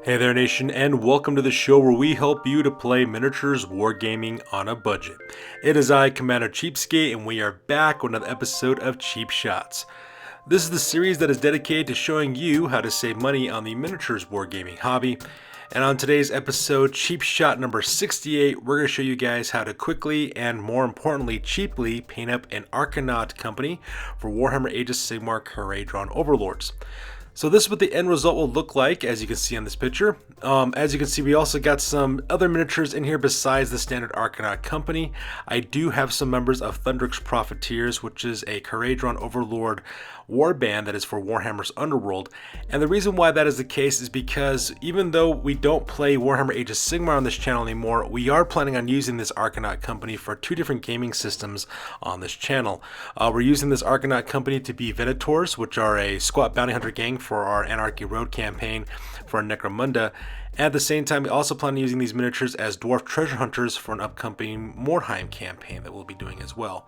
Hey there nation, and welcome to the show where we help you to play miniatures wargaming on a budget. It is I, Commander Cheapskate, and we are back with another episode of Cheap Shots. This is the series that is dedicated to showing you how to save money on the miniatures wargaming hobby. And on today's episode, Cheap Shot number 68, we're going to show you guys how to quickly and more importantly cheaply paint up an Arkanaut company for Warhammer Age of Sigmar Kharadron Overlords. So this is what the end result will look like, as you can see on this picture. As you can see, we also got some other miniatures in here besides the standard Arkanaut company. I do have some members of Thunderix Profiteers, which is a Kharadron Overlord warband that is for Warhammer's Underworld. And the reason why that is the case is because even though we don't play Warhammer Age of Sigmar on this channel anymore, we are planning on using this Arkanaut company for two different gaming systems on this channel. We're using this Arkanaut company to be Venators, which are a squat bounty hunter gang for our Anarchy Road campaign for our Necromunda. At the same time, we also plan on using these miniatures as dwarf treasure hunters for an upcoming Mordheim campaign that we'll be doing as well.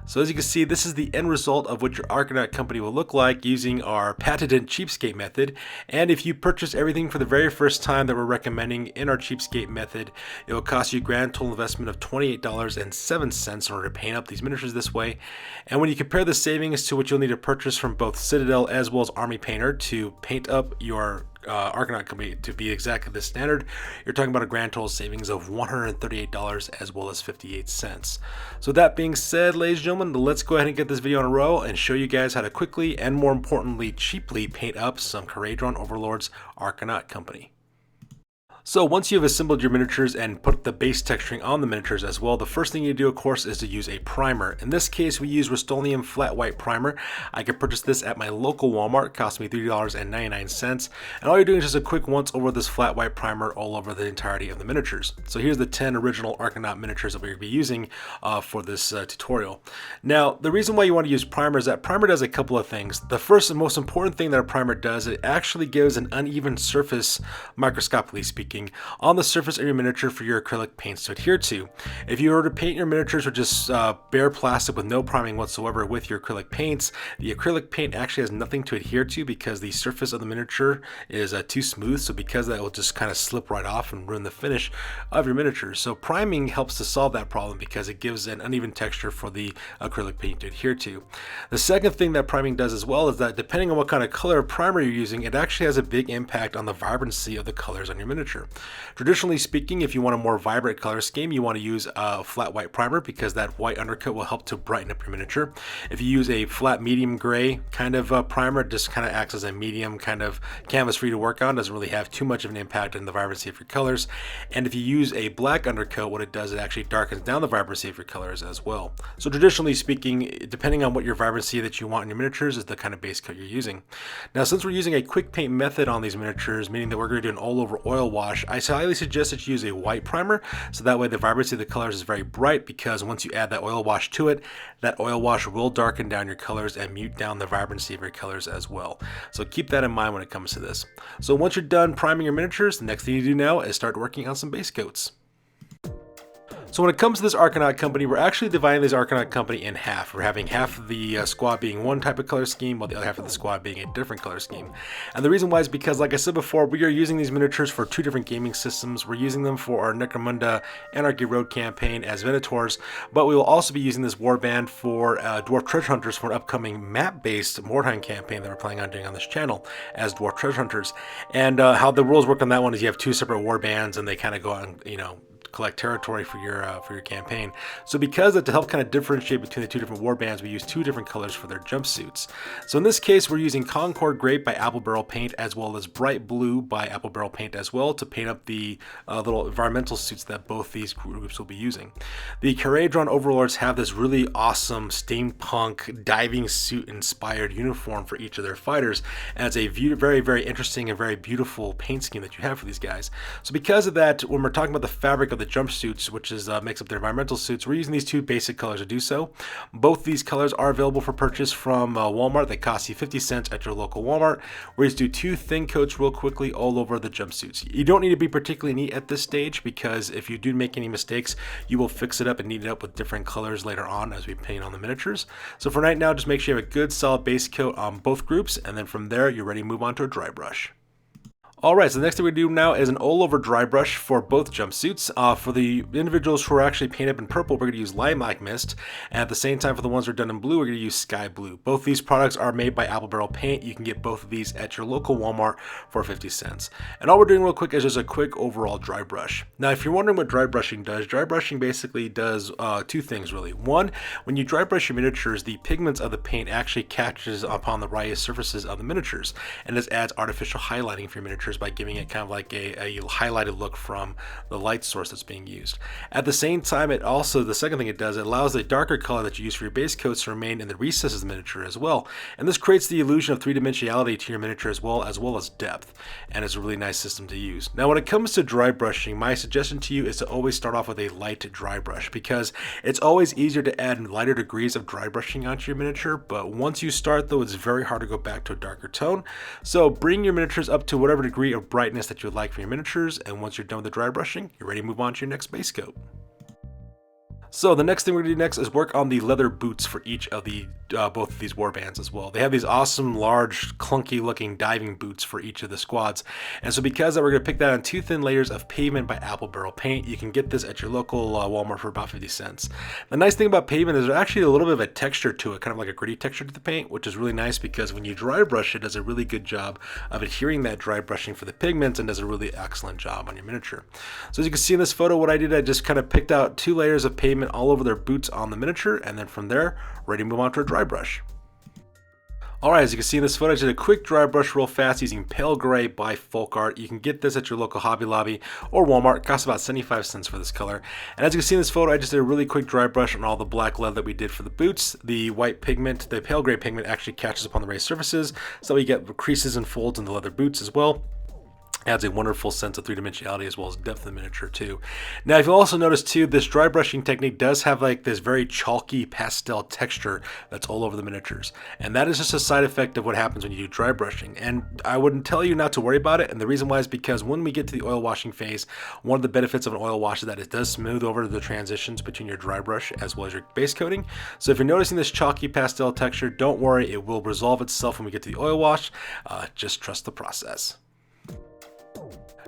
So as you can see, this is the end result of what your Arkanaut company will look like using our patented Cheapskate method. And if you purchase everything for the very first time that we're recommending in our Cheapskate method, it will cost you a grand total investment of $28.07 in order to paint up these miniatures this way. And when you compare the savings to what you'll need to purchase from both Citadel as well as Army Painter to paint up your Arkanaut company to be exactly the standard, you're talking about a grand total savings of $138 as well as 58 cents. So that being said, ladies and gentlemen, let's go ahead and get this video on a roll and show you guys how to quickly and more importantly cheaply paint up some Kharadron Overlords Arkanaut company. So once you have assembled your miniatures and put the base texturing on the miniatures as well, the first thing you do, of course, is to use a primer. In this case, we use Rust-Oleum Flat White Primer. I can purchase this at my local Walmart. It cost me $3.99. And all you're doing is just a quick once over this flat white primer all over the entirety of the miniatures. So here's the 10 original Arkanaut miniatures that we're going to be using for this tutorial. Now, the reason why you want to use primer is that primer does a couple of things. The first and most important thing that a primer does, it actually gives an uneven surface, microscopically speaking, on the surface of your miniature for your acrylic paints to adhere to. If you were to paint your miniatures with just bare plastic with no priming whatsoever with your acrylic paints, the acrylic paint actually has nothing to adhere to because the surface of the miniature is too smooth. So because of that, it will just kind of slip right off and ruin the finish of your miniature. So priming helps to solve that problem because it gives an uneven texture for the acrylic paint to adhere to. The second thing that priming does as well is that depending on what kind of color primer you're using, it actually has a big impact on the vibrancy of the colors on your miniature. Traditionally speaking, if you want a more vibrant color scheme, you want to use a flat white primer because that white undercoat will help to brighten up your miniature. If you use a flat medium gray kind of primer, it just kind of acts as a medium kind of canvas for you to work on. Doesn't really have too much of an impact on the vibrancy of your colors. And if you use a black undercoat, what it does, it actually darkens down the vibrancy of your colors as well. So traditionally speaking, depending on what your vibrancy that you want in your miniatures is the kind of base coat you're using. Now, since we're using a quick paint method on these miniatures, meaning that we're going to do an all over oil wash, I highly suggest that you use a white primer, so that way the vibrancy of the colors is very bright, because once you add that oil wash to it, that oil wash will darken down your colors and mute down the vibrancy of your colors as well. So keep that in mind when it comes to this. So once you're done priming your miniatures, the next thing you do now is start working on some base coats. So when it comes to this Arkanaut company, we're actually dividing this Arkanaut company in half. We're having half of the squad being one type of color scheme, while the other half of the squad being a different color scheme. And the reason why is because, like I said before, we are using these miniatures for two different gaming systems. We're using them for our Necromunda Anarchy Road campaign as Venators, but we will also be using this warband for Dwarf Treasure Hunters for an upcoming map-based Mordheim campaign that we're planning on doing on this channel as Dwarf Treasure Hunters. And how the rules work on that one is you have two separate warbands, and they kind of go on, collect territory for your campaign. So because of, to help kind of differentiate between the two different war bands, we use two different colors for their jumpsuits. So in this case, we're using Concord Grape by Apple Barrel Paint as well as Bright Blue by Apple Barrel Paint as well to paint up the little environmental suits that both these groups will be using. The Kharadron Overlords have this really awesome steampunk diving suit inspired uniform for each of their fighters, and it's a very, very interesting and very beautiful paint scheme that you have for these guys. So because of that, when we're talking about the fabric of the jumpsuits, which is makes up their environmental suits, we're using these two basic colors to do so. Both these colors are available for purchase from Walmart. They cost you 50 cents at your local Walmart. We're just do two thin coats real quickly all over the jumpsuits. You don't need to be particularly neat at this stage, because if you do make any mistakes, you will fix it up and neat it up with different colors later on as we paint on the miniatures. So for right now, just make sure you have a good solid base coat on both groups, and then from there you're ready to move on to a dry brush. Alright, so the next thing we do now is an all-over dry brush for both jumpsuits. For the individuals who are actually painted up in purple, we're going to use Lilac Mist, and at the same time for the ones who are done in blue, we're going to use Sky Blue. Both these products are made by Apple Barrel Paint. You can get both of these at your local Walmart for 50 cents. And all we're doing real quick is just a quick overall dry brush. Now, if you're wondering what dry brushing basically does two things really. One, when you dry brush your miniatures, the pigments of the paint actually catches upon the right surfaces of the miniatures, and this adds artificial highlighting for your miniatures by giving it kind of like a highlighted look from the light source that's being used. At the same time, it also, the second thing it does, it allows the darker color that you use for your base coats to remain in the recesses of the miniature as well. And this creates the illusion of three-dimensionality to your miniature as well as depth. And it's a really nice system to use. Now, when it comes to dry brushing, my suggestion to you is to always start off with a light dry brush, because it's always easier to add lighter degrees of dry brushing onto your miniature. But once you start, though, it's very hard to go back to a darker tone. So bring your miniatures up to whatever degree of brightness that you would like for your miniatures, and once you're done with the dry brushing, you're ready to move on to your next base coat. So the next thing we're going to do next is work on the leather boots for each of the both of these warbands as well. They have these awesome, large, clunky looking diving boots for each of the squads. And so because that, we're going to pick that on 2 thin layers of pavement by Apple Barrel Paint. You can get this at your local Walmart for about 50 cents. The nice thing about pavement is there's actually a little bit of a texture to it, kind of like a gritty texture to the paint, which is really nice because when you dry brush it, does a really good job of adhering that dry brushing for the pigments and does a really excellent job on your miniature. So as you can see in this photo, what I did, I just kind of picked out 2 layers of pavement all over their boots on the miniature, and then from there, ready to move on to a dry brush. Alright, as you can see in this photo, I did a quick dry brush real fast using Pale Gray by Folk Art. You can get this at your local Hobby Lobby or Walmart. It costs about 75 cents for this color. And as you can see in this photo, I just did a really quick dry brush on all the black leather that we did for the boots. The white pigment, the Pale Gray pigment actually catches upon the raised surfaces, so we get creases and folds in the leather boots as well. Adds a wonderful sense of three-dimensionality as well as depth of the miniature too. Now, if you'll also notice too, this dry brushing technique does have like this very chalky pastel texture that's all over the miniatures. And that is just a side effect of what happens when you do dry brushing. And I wouldn't tell you not to worry about it. And the reason why is because when we get to the oil washing phase, one of the benefits of an oil wash is that it does smooth over the transitions between your dry brush as well as your base coating. So if you're noticing this chalky pastel texture, don't worry, it will resolve itself when we get to the oil wash. Just trust the process.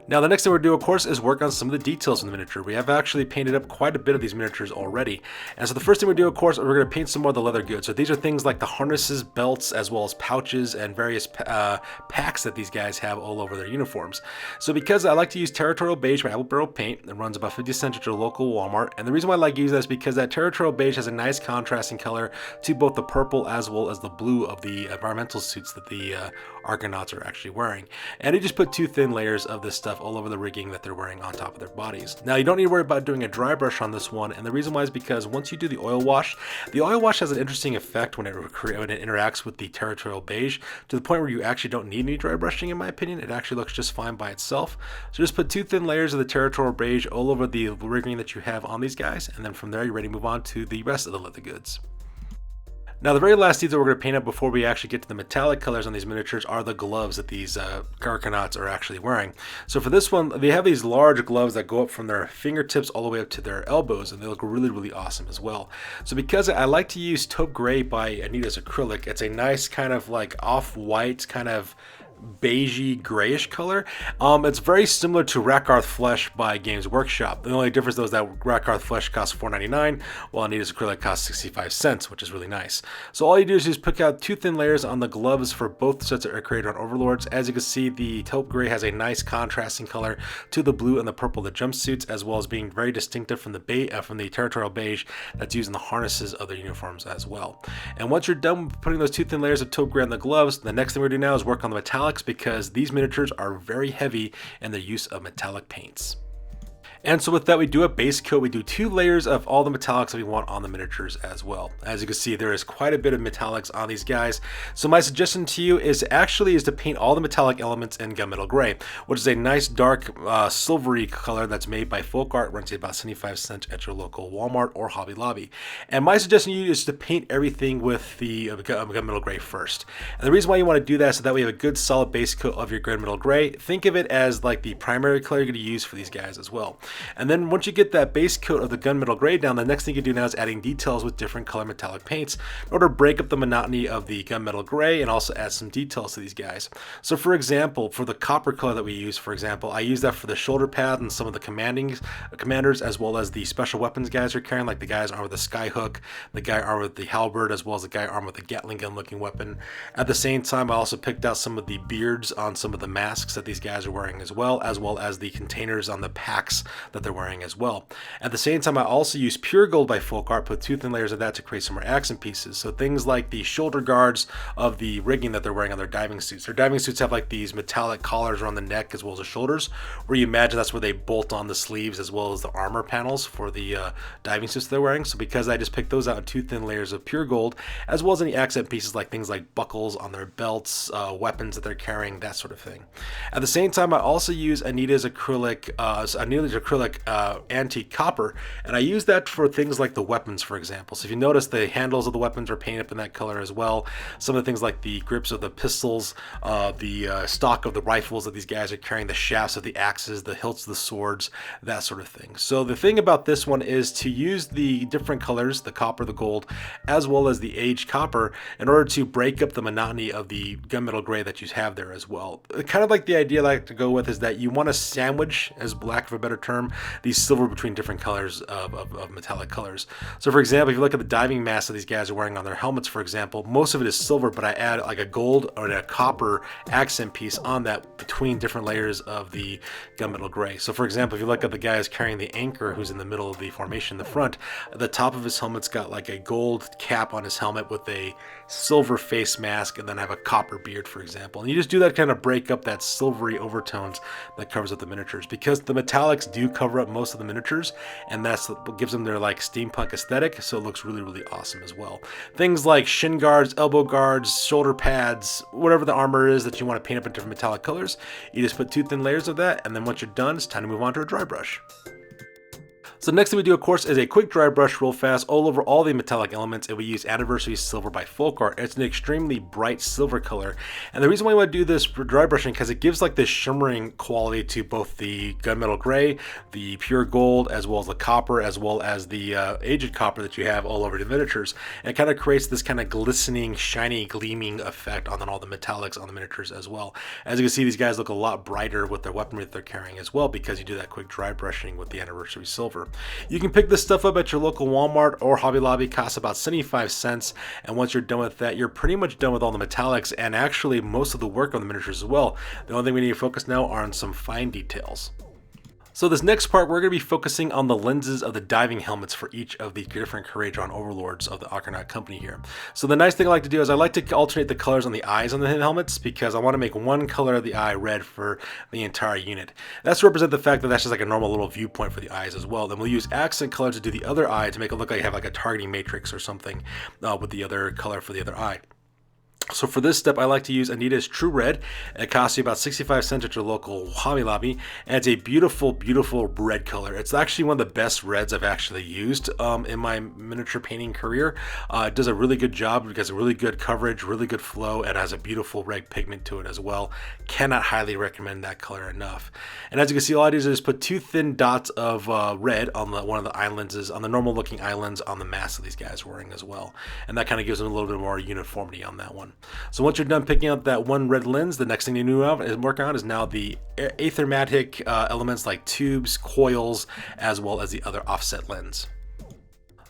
Now the next thing we're going to do, of course, is work on some of the details in the miniature. We have actually painted up quite a bit of these miniatures already. And so the first thing we do, of course, we're going to paint some more of the leather goods. So these are things like the harnesses, belts, as well as pouches and various packs that these guys have all over their uniforms. So because I like to use Territorial Beige by Apple Barrel Paint, it runs about 50 cents at your local Walmart. And the reason why I like using that is because that Territorial Beige has a nice contrasting color to both the purple as well as the blue of the environmental suits that the Arkanauts are actually wearing. And I just put 2 thin layers of this stuff all over the rigging that they're wearing on top of their bodies. Now you don't need to worry about doing a dry brush on this one, and the reason why is because once you do the oil wash has an interesting effect when it interacts with the Territorial Beige, to the point where you actually don't need any dry brushing in my opinion. It actually looks just fine by itself. So just put 2 thin layers of the Territorial Beige all over the rigging that you have on these guys, and then from there you're ready to move on to the rest of the leather goods. Now the very last detail we're going to paint up before we actually get to the metallic colors on these miniatures are the gloves that these Arkanauts are actually wearing. So for this one, they have these large gloves that go up from their fingertips all the way up to their elbows, and they look really, really awesome as well. So because I like to use Taupe Gray by Anita's Acrylic, it's a nice kind of like off-white kind of beigey grayish color. It's very similar to Rakarth Flesh by Games Workshop. The only difference though is that Rakarth Flesh costs $4.99 while Anita's Acrylic costs 65 cents, which is really nice. So all you do is just pick out 2 thin layers on the gloves for both sets of Kharadron Overlords. As you can see, the Taupe Gray has a nice contrasting color to the blue and the purple of the jumpsuits, as well as being very distinctive from the Territorial Beige that's used in the harnesses of their uniforms as well. And once you're done putting those 2 thin layers of Taupe Gray on the gloves, the next thing we're doing now is work on the metallic, because these miniatures are very heavy in the use of metallic paints. And so with that, we do a base coat. We do 2 layers of all the metallics that we want on the miniatures as well. As you can see, there is quite a bit of metallics on these guys. So my suggestion to you is to paint all the metallic elements in gunmetal gray, which is a nice dark silvery color that's made by Folk Art, runs about 75 cents at your local Walmart or Hobby Lobby. And my suggestion to you is to paint everything with the gunmetal gray first. And the reason why you want to do that is so that we have a good solid base coat of your gunmetal gray. Think of it as like the primary color you're going to use for these guys as well. And then once you get that base coat of the gunmetal gray down, the next thing you do now is adding details with different color metallic paints in order to break up the monotony of the gunmetal gray and also add some details to these guys. So for example, for the copper color that we use, for example, I use that for the shoulder pad and some of the commanders, as well as the special weapons guys are carrying, like the guys armed with the skyhook, the guy armed with the halberd, as well as the guy armed with the Gatling gun looking weapon. At the same time, I also picked out some of the beards on some of the masks that these guys are wearing as well as the containers on the packs that they're wearing as well. At the same time, I also use pure gold by Folk Art, put 2 thin layers of that to create some more accent pieces. So things like the shoulder guards of the rigging that they're wearing on their diving suits. Their diving suits have like these metallic collars around the neck as well as the shoulders, where you imagine that's where they bolt on the sleeves as well as the armor panels for the diving suits they're wearing. So because I just picked those out in 2 thin layers of pure gold, as well as any accent pieces like things like buckles on their belts, weapons that they're carrying, that sort of thing. At the same time, I also use Anita's acrylic antique copper, and I use that for things like the weapons, for example. So if you notice, the handles of the weapons are painted up in that color as well. Some of the things like the grips of the pistols, the stock of the rifles that these guys are carrying, the shafts of the axes, the hilts of the swords, that sort of thing. So the thing about this one is to use the different colors, the copper, the gold, as well as the aged copper, in order to break up the monotony of the gunmetal gray that you have there as well. Kind of like the idea I like to go with is that you want to sandwich, as lack of a better term, these silver between different colors of metallic colors. So for example, if you look at the diving masks that these guys are wearing on their helmets, for example, most of it is silver, but I add like a gold or a copper accent piece on that between different layers of the gunmetal gray. So for example, if you look at the guy who's carrying the anchor, who's in the middle of the formation in the front, the top of his helmet's got like a gold cap on his helmet with a silver face mask, and then I have a copper beard, for example. And you just do that kind of break up that silvery overtones that covers up the miniatures, because the metallics do cover up most of the miniatures, and that's what gives them their like steampunk aesthetic. So it looks really, really awesome as well. Things like shin guards, elbow guards, shoulder pads, whatever the armor is that you want to paint up in different metallic colors, you just put 2 thin layers of that, and then once you're done, it's time to move on to a dry brush. So next thing we do, of course, is a quick dry brush real fast all over all the metallic elements, and we use Anniversary Silver by Folk Art. It's an extremely bright silver color, and the reason why I want to do this for dry brushing, because it gives like this shimmering quality to both the gunmetal gray, the pure gold, as well as the copper, as well as the aged copper that you have all over the miniatures. And it kind of creates this kind of glistening, shiny, gleaming effect on all the metallics on the miniatures as well. As you can see, these guys look a lot brighter with their weaponry that they're carrying as well, because you do that quick dry brushing with the Anniversary Silver. You can pick this stuff up at your local Walmart or Hobby Lobby. It costs about 75 cents, and once you're done with that, you're pretty much done with all the metallics and actually most of the work on the miniatures as well. The only thing we need to focus now are on some fine details. So this next part, we're going to be focusing on the lenses of the diving helmets for each of the different Kharadron Overlords of the Arkanaut company here. So the nice thing I like to do is I like to alternate the colors on the eyes on the helmets, because I want to make one color of the eye red for the entire unit. That's to represent the fact that that's just like a normal little viewpoint for the eyes as well. Then we'll use accent colors to do the other eye to make it look like you have like a targeting matrix or something with the other color for the other eye. So for this step, I like to use Anita's True Red. It costs you about 65 cents at your local Hobby Lobby, and it's a beautiful, beautiful red color. It's actually one of the best reds I've actually used in my miniature painting career. It does a really good job because of really good coverage, really good flow, and has a beautiful red pigment to it as well. Cannot highly recommend that color enough. And as you can see, all I do is just put 2 thin dots of red on one of the eye lenses, on the normal looking eye lens on the mask that these guys are wearing as well. And that kind of gives them a little bit more uniformity on that one. So once you're done picking out that one red lens, the next thing you work on is now the aethermatic elements like tubes, coils, as well as the other offset lens.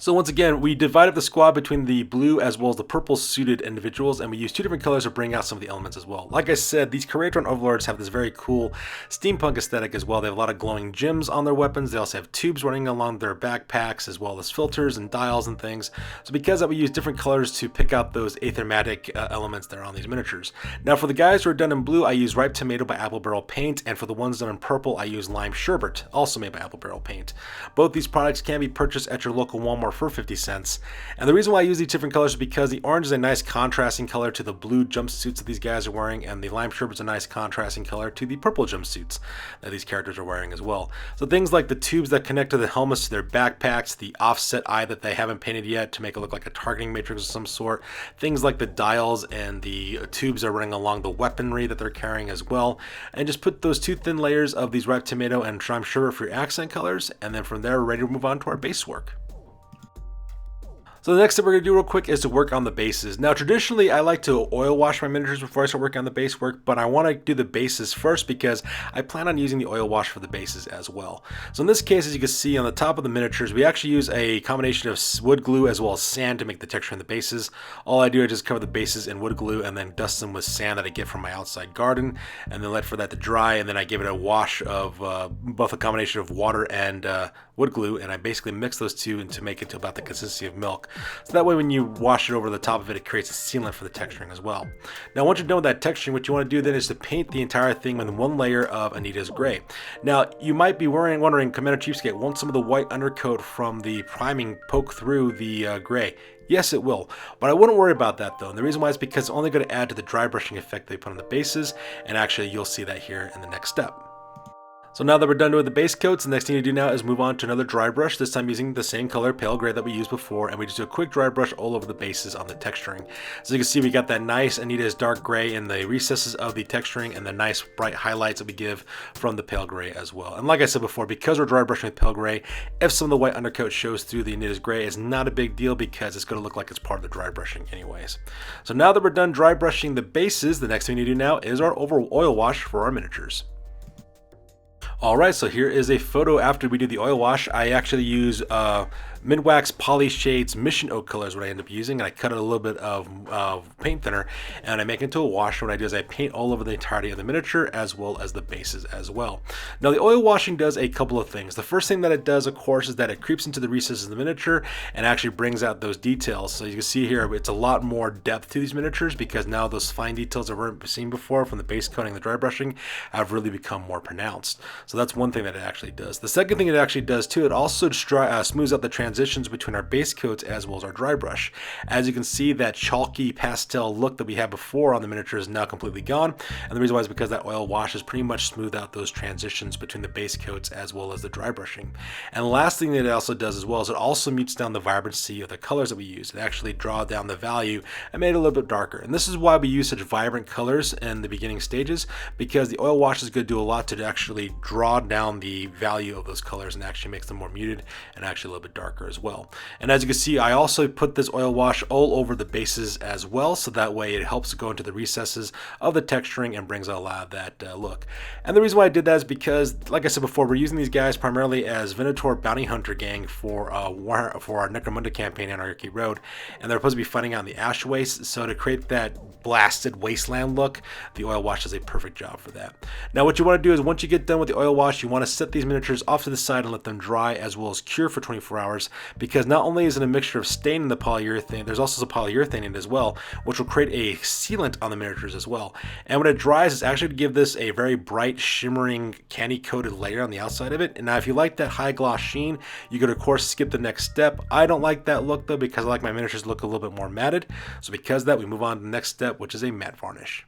So once again, we divide up the squad between the blue as well as the purple suited individuals, and we use 2 different colors to bring out some of the elements as well. Like I said, these Kharadron Overlords have this very cool steampunk aesthetic as well. They have a lot of glowing gems on their weapons. They also have tubes running along their backpacks, as well as filters and dials and things. So because of that, we use different colors to pick out those aethermatic elements that are on these miniatures. Now for the guys who are done in blue, I use Ripe Tomato by Apple Barrel Paint, and for the ones done in purple, I use Lime Sherbet, also made by Apple Barrel Paint. Both these products can be purchased at your local Walmart more for 50 cents. And the reason why I use these different colors is because the orange is a nice contrasting color to the blue jumpsuits that these guys are wearing, and the lime sherbet is a nice contrasting color to the purple jumpsuits that these characters are wearing as well. So things like the tubes that connect to the helmets to their backpacks, the offset eye that they haven't painted yet to make it look like a targeting matrix of some sort, things like the dials and the tubes are running along the weaponry that they're carrying as well, and just put those two thin layers of these ripe tomato and lime sherbet for your accent colors, and then from there we're ready to move on to our base work. So the next step we're going to do real quick is to work on the bases. Now traditionally I like to oil wash my miniatures before I start working on the base work, but I want to do the bases first because I plan on using the oil wash for the bases as well. So in this case, as you can see on the top of the miniatures, we actually use a combination of wood glue as well as sand to make the texture in the bases. All I do is just cover the bases in wood glue and then dust them with sand that I get from my outside garden, and then let for that to dry, and then I give it a wash of both a combination of water and wood glue, and I basically mix those two to make it to about the consistency of milk. So that way when you wash it over the top of it, it creates a sealant for the texturing as well. Now once you're done with that texturing, what you want to do then is to paint the entire thing with one layer of Anita's Gray. Now you might be wondering, Commander Cheapskate, won't some of the white undercoat from the priming poke through the gray? Yes, it will, but I wouldn't worry about that though. And the reason why is because it's only going to add to the dry brushing effect they put on the bases, and actually you'll see that here in the next step. So now that we're done with the base coats, the next thing to do now is move on to another dry brush, this time using the same color, pale gray, that we used before, and we just do a quick dry brush all over the bases on the texturing. So you can see we got that nice Anita's dark gray in the recesses of the texturing and the nice bright highlights that we give from the pale gray as well. And like I said before, because we're dry brushing with pale gray, if some of the white undercoat shows through the Anita's Gray, it's not a big deal because it's going to look like it's part of the dry brushing anyways. So now that we're done dry brushing the bases, the next thing we need to do now is our oil wash for our miniatures. Alright, so here is a photo after we do the oil wash. I actually use Midwax Poly Shades Mission Oak color is what I end up using, and I cut a little bit of paint thinner and I make it into a wash. What I do is I paint all over the entirety of the miniature as well as the bases as well. Now the oil washing does a couple of things. The first thing that it does, of course, is that it creeps into the recesses of the miniature and actually brings out those details. So you can see here it's a lot more depth to these miniatures because now those fine details that weren't seen before from the base coating and the dry brushing have really become more pronounced. So that's one thing that it actually does. The second thing it actually does too, it also smooths out the transitions between our base coats as well as our dry brush. As you can see, that chalky pastel look that we had before on the miniature is now completely gone, and the reason why is because that oil wash has pretty much smoothed out those transitions between the base coats as well as the dry brushing. And the last thing that it also does as well is it also mutes down the vibrancy of the colors that we use. It actually draws down the value and made it a little bit darker. And this is why we use such vibrant colors in the beginning stages, because the oil wash is going to do a lot to actually draw down the value of those colors and actually makes them more muted and actually a little bit darker as well. And as you can see, I also put this oil wash all over the bases as well, so that way it helps go into the recesses of the texturing and brings out a lot of that look. And the reason why I did that is because, like I said before, we're using these guys primarily as Venator bounty hunter gang for our Necromunda campaign, Anarchy Road, and they're supposed to be fighting out in the ash waste. So to create that blasted wasteland look, the oil wash does a perfect job for that. Now what you want to do is once you get done with the oil wash, you want to set these miniatures off to the side and let them dry as well as cure for 24 hours, because not only is it a mixture of stain in the polyurethane, there's also some polyurethane in it as well, which will create a sealant on the miniatures as well. And when it dries, it's actually to give this a very bright, shimmering, candy coated layer on the outside of it. And now if you like that high gloss sheen, you could of course skip the next step. I don't like that look though, because I like my miniatures to look a little bit more matted. So because of that, we move on to the next step, which is a matte varnish.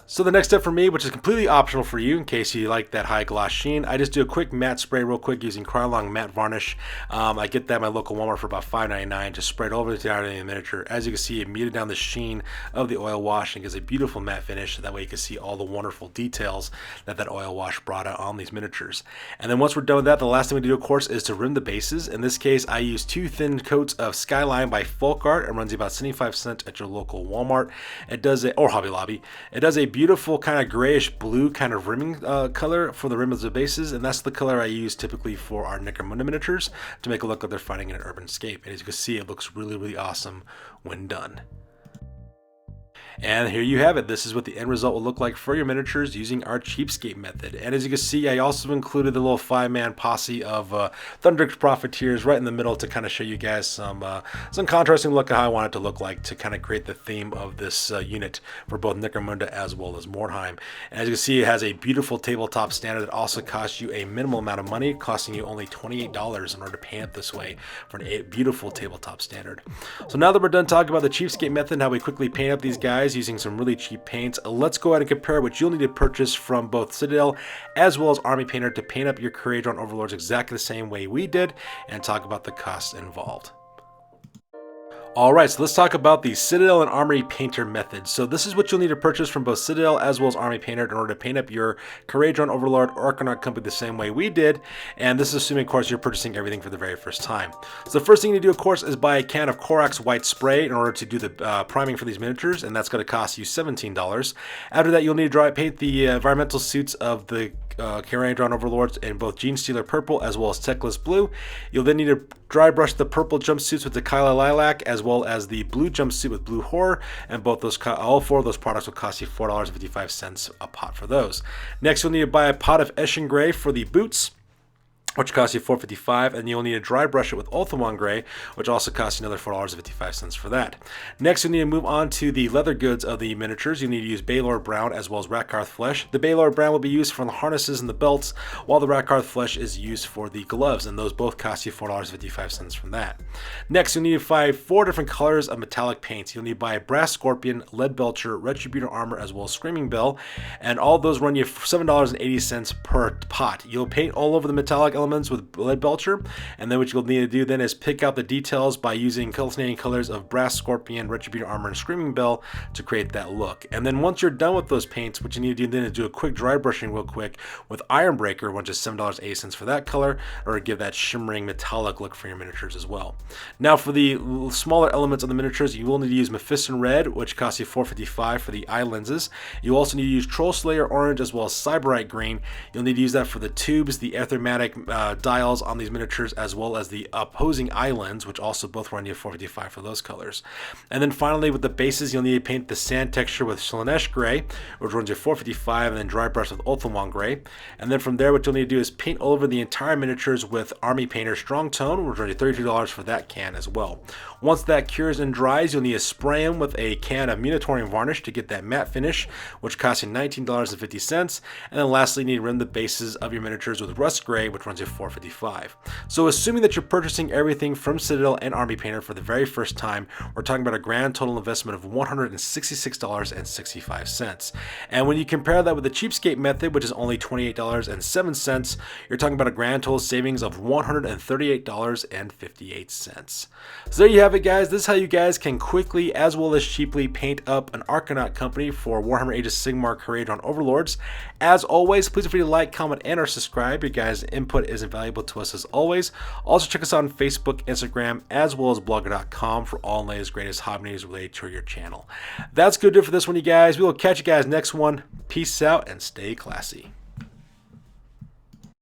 So the next step for me, which is completely optional for you in case you like that high gloss sheen, I just do a quick matte spray real quick using Krylon matte varnish. I get that at my local Walmart for about $5.99, just spray it over the entirety of the miniature. As you can see, it muted down the sheen of the oil wash and gives a beautiful matte finish, so that way you can see all the wonderful details that that oil wash brought out on these miniatures. And then once we're done with that, the last thing we do, of course, is to rim the bases. In this case, I use 2 thin coats of Skyline by Folk Art. It runs you about 75 cents at your local Walmart. It does a, or Hobby Lobby. It does a beautiful kind of grayish blue kind of rimming color for the rim of the bases, and that's the color I use typically for our Necromunda miniatures to make it look like they're fighting in an urban scape. And as you can see, it looks really, really awesome when done. And here you have it. This is what the end result will look like for your miniatures using our Cheapskate method. And as you can see, I also included the little 5-man posse of Thundrix Profiteers right in the middle to kind of show you guys some contrasting look at how I want it to look like to kind of create the theme of this unit for both Necromunda as well as Mordheim. And as you can see, it has a beautiful tabletop standard that also costs you a minimal amount of money, costing you only $28 in order to paint it this way for a beautiful tabletop standard. So now that we're done talking about the Cheapskate method and how we quickly paint up these guys using some really cheap paints, let's go ahead and compare what you'll need to purchase from both Citadel as well as Army Painter to paint up your Kharadron Overlords exactly the same way we did and talk about the costs involved. Alright, so let's talk about the Citadel and Army Painter method. So this is what you'll need to purchase from both Citadel as well as Army Painter in order to paint up your Kharadron Overlord Arkanaut company the same way we did. And this is assuming, of course, you're purchasing everything for the very first time. So the first thing you need to do, of course, is buy a can of Korax White Spray in order to do the priming for these miniatures, and that's going to cost you $17. After that, you'll need to dry paint the environmental suits of the Kharadron Overlords in both Gene Stealer Purple as well as Teclis Blue. You'll then need to dry brush the purple jumpsuits with the Kyla Lilac as well as the blue jumpsuit with Blue Horror, and all four of those products will cost you $4.55 a pot for those. Next, you'll need to buy a pot of Eshin Gray for the boots, which costs you $4.55, and you'll need to dry brush it with Ulthuan Gray, which also costs you another $4.55 for that. Next, you'll need to move on to the leather goods of the miniatures. You need to use Baylor Brown as well as Ratkarth Flesh. The Baylor Brown will be used for the harnesses and the belts, while the Ratkarth Flesh is used for the gloves, and those both cost you $4.55 from that. Next, you'll need to buy 4 different colors of metallic paints. You'll need to buy a Brass Scorpion, Lead Belcher, Retributor Armor, as well as Screaming Bell, and all those run you $7.80 per pot. You'll paint all over the metallic elements with Lead Belcher, and then what you'll need to do then is pick out the details by using alternating colors of Brass Scorpion, Retributor Armor, and Screaming Bell to create that look. And then once you're done with those paints, what you need to do then is do a quick dry brushing real quick with Ironbreaker, which is $7.80 for that color, or give that shimmering metallic look for your miniatures as well. Now for the smaller elements of the miniatures, you will need to use Mephiston Red, which costs you $4.55 for the eye lenses. You also need to use Troll Slayer Orange as well as Cyberite Green. You'll need to use that for the tubes, the Aethermatic dials on these miniatures, as well as the opposing islands, which also both run you $4.55 for those colors. And then finally, with the bases, you'll need to paint the sand texture with Slanesh Gray, which runs you $4.55, and then dry brush with Ulthuan Gray. And then from there, what you'll need to do is paint all over the entire miniatures with Army Painter Strong Tone, which runs you $32 for that can as well. Once that cures and dries, you'll need to spray them with a can of Munitorium Varnish to get that matte finish, which costs you $19.50. And then lastly, you need to rim the bases of your miniatures with Rust Gray, which runs you $4.55. So assuming that you're purchasing everything from Citadel and Army Painter for the very first time, we're talking about a grand total investment of $166.65. And when you compare that with the Cheapskate method, which is only $28.07, you're talking about a grand total savings of $138.58. So there you have it, guys. This is how you guys can quickly as well as cheaply paint up an Arkanaut company for Warhammer Age of Sigmar Kharadron Overlords. As always, please feel free to like, comment, and or subscribe. Your guys' input is invaluable to us as always. Also check us out on Facebook, Instagram, as well as blogger.com for all the latest greatest hobby news related to your channel. That's good for this one, you guys. We will catch you guys next one. Peace out and stay classy.